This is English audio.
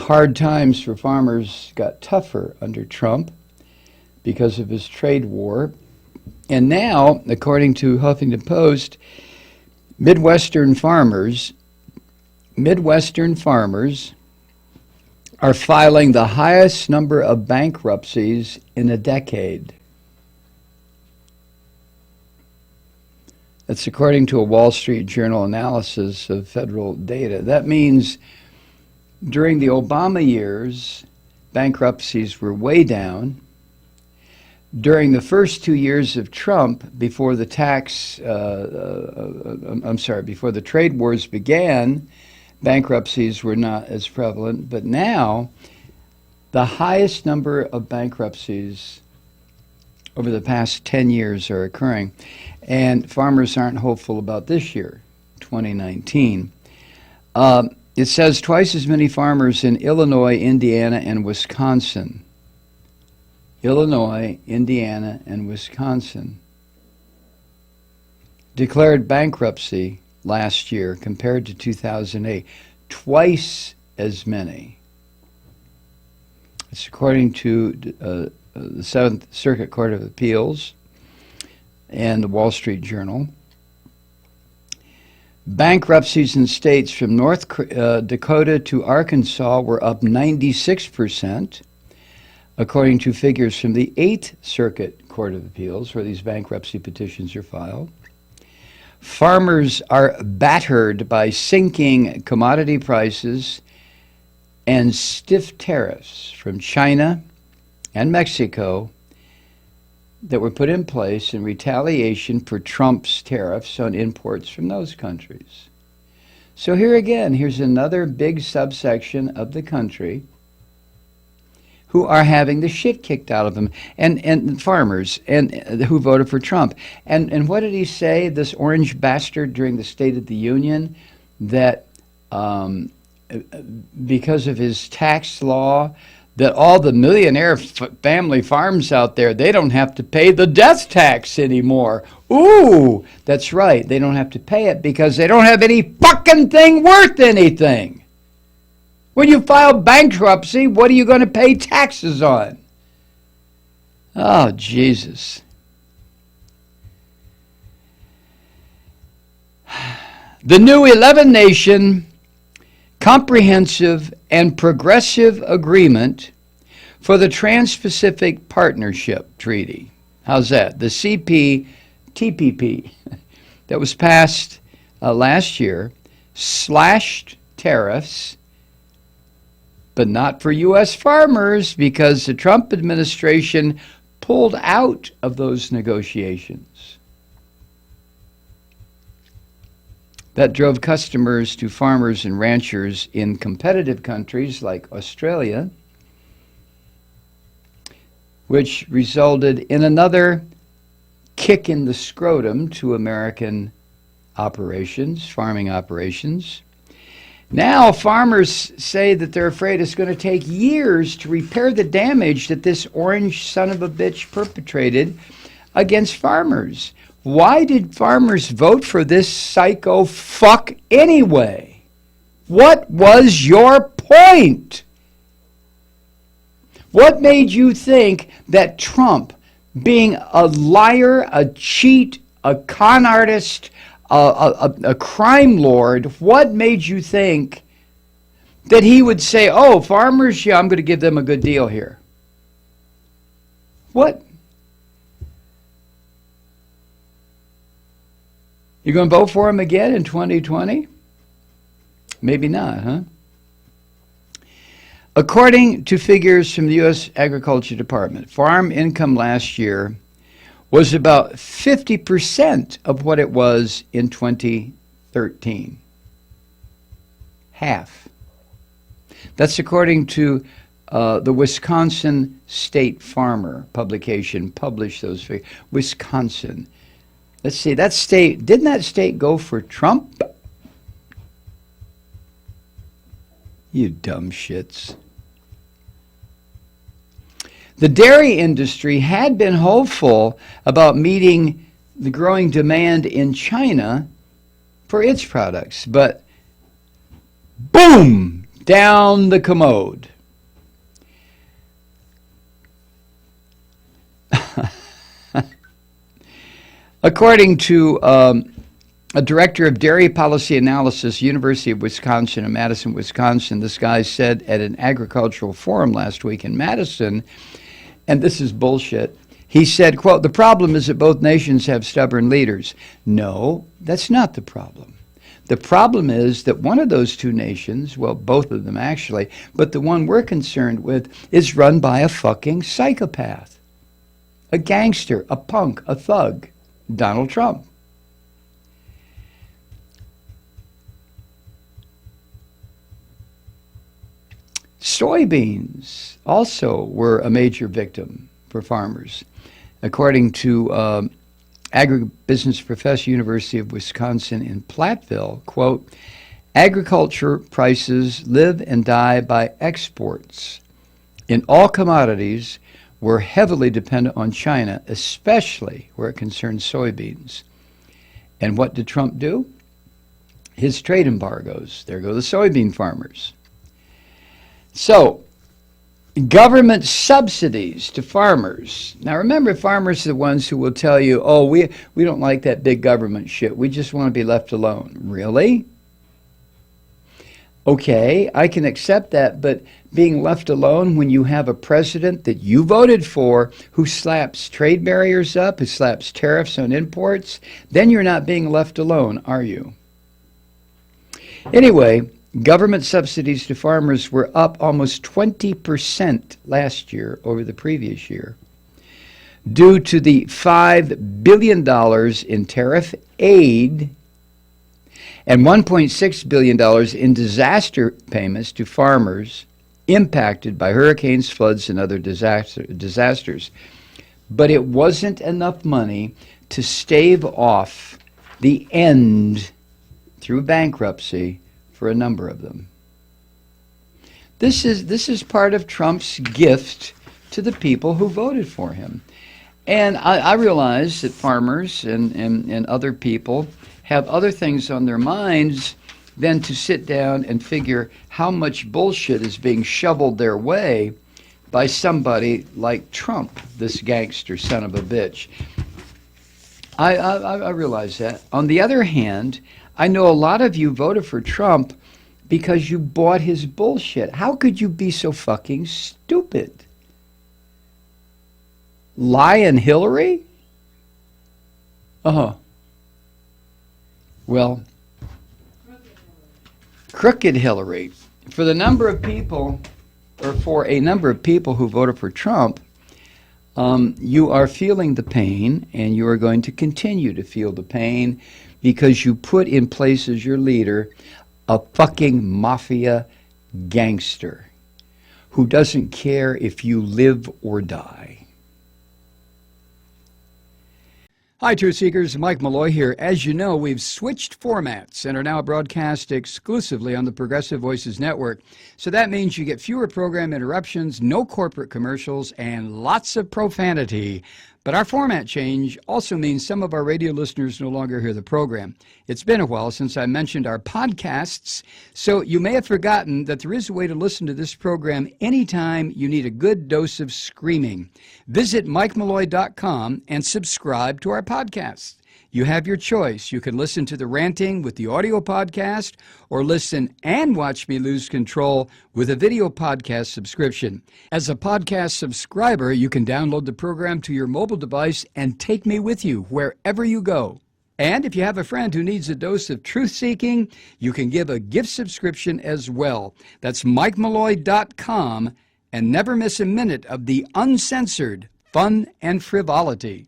hard times for farmers got tougher under Trump because of his trade war. And now, according to Huffington Post, Midwestern farmers are filing the highest number of bankruptcies in a decade. That's according to a Wall Street Journal analysis of federal data. That means during the Obama years, bankruptcies were way down. During the first 2 years of Trump, before the before the trade wars began, bankruptcies were not as prevalent. But now, the highest number of bankruptcies over the past 10 years are occurring. And farmers aren't hopeful about this year, 2019. It says twice as many farmers in Illinois, Indiana, and Wisconsin. Illinois, Indiana, and Wisconsin declared bankruptcy last year compared to 2008. Twice as many. It's according to the Seventh Circuit Court of Appeals and the Wall Street Journal. Bankruptcies in states from North Dakota to Arkansas were up 96%, according to figures from the Eighth Circuit Court of Appeals, where these bankruptcy petitions are filed. Farmers are battered by sinking commodity prices and stiff tariffs from China and Mexico that were put in place in retaliation for Trump's tariffs on imports from those countries. So here again, here's another big subsection of the country who are having the shit kicked out of them, and farmers and who voted for Trump. And what did he say, this orange bastard, during the State of the Union, that because of his tax law, that all the millionaire family farms out there, they don't have to pay the death tax anymore. Ooh, that's right. They don't have to pay it because they don't have any fucking thing worth anything. When you file bankruptcy, what are you going to pay taxes on? Oh, Jesus. The new 11-nation Comprehensive and Progressive Agreement for the Trans-Pacific Partnership Treaty. How's that? The CPTPP that was passed last year slashed tariffs, but not for U.S. farmers, because the Trump administration pulled out of those negotiations. That drove customers to farmers and ranchers in competitive countries like Australia, which resulted in another kick in the scrotum to American operations, farming operations. Now farmers say that they're afraid it's going to take years to repair the damage that this orange son of a bitch perpetrated against farmers. Why did farmers vote for this psycho fuck anyway? What was your point? What made you think that Trump, being a liar, a cheat, a con artist, a crime lord, what made you think that he would say, oh, farmers, yeah, I'm going to give them a good deal here? What? You going to vote for him again in 2020? Maybe not, huh? According to figures from the U.S. Agriculture Department, farm income last year was about 50% of what it was in 2013. Half. That's according to the Wisconsin State Farmer publication, published those figures. Wisconsin. Let's see, that state, didn't that state go for Trump? You dumb shits. The dairy industry had been hopeful about meeting the growing demand in China for its products, but boom, down the commode. According to a director of dairy policy analysis, University of Wisconsin in Madison, Wisconsin, this guy said at an agricultural forum last week in Madison, and this is bullshit, he said, quote, "The problem is that both nations have stubborn leaders." No, that's not the problem. The problem is that one of those two nations, well, both of them actually, but the one we're concerned with is run by a fucking psychopath, a gangster, a punk, a thug, Donald Trump. Soybeans also were a major victim for farmers. According to agribusiness professor, University of Wisconsin in Platteville, quote, "Agriculture prices live and die by exports. In all commodities, we're heavily dependent on China, especially where it concerns soybeans." And what did Trump do? His trade embargoes. There go the soybean farmers. So, government subsidies to farmers. Now remember, farmers are the ones who will tell you, oh, we don't like that big government shit. We just want to be left alone. Really? Okay, I can accept that, but being left alone when you have a president that you voted for who slaps trade barriers up, who slaps tariffs on imports, then you're not being left alone, are you? Anyway, government subsidies to farmers were up almost 20% last year over the previous year due to the $5 billion in tariff aid and $1.6 billion in disaster payments to farmers impacted by hurricanes, floods, and other disasters. But it wasn't enough money to stave off the end through bankruptcy for a number of them. This is part of Trump's gift to the people who voted for him. And I realize that farmers and other people have other things on their minds than to sit down and figure how much bullshit is being shoveled their way by somebody like Trump, this gangster son of a bitch. I realize that. On the other hand, I know a lot of you voted for Trump because you bought his bullshit. How could you be so fucking stupid? Lying Hillary? Uh-huh. Well, crooked Hillary. For the number of people, or for a number of people who voted for Trump, you are feeling the pain, and you are going to continue to feel the pain because you put in place as your leader a fucking mafia gangster who doesn't care if you live or die. Hi, Truth Seekers. Mike Malloy here. As you know, we've switched formats and are now broadcast exclusively on the Progressive Voices Network. So that means you get fewer program interruptions, no corporate commercials, and lots of profanity. But our format change also means some of our radio listeners no longer hear the program. It's been a while since I mentioned our podcasts, so you may have forgotten that there is a way to listen to this program anytime you need a good dose of screaming. Visit MikeMalloy.com and subscribe to our podcasts. You have your choice. You can listen to the ranting with the audio podcast or listen and watch me lose control with a video podcast subscription. As a podcast subscriber, you can download the program to your mobile device and take me with you wherever you go. And if you have a friend who needs a dose of truth-seeking, you can give a gift subscription as well. That's MikeMalloy.com, and never miss a minute of the uncensored fun and frivolity.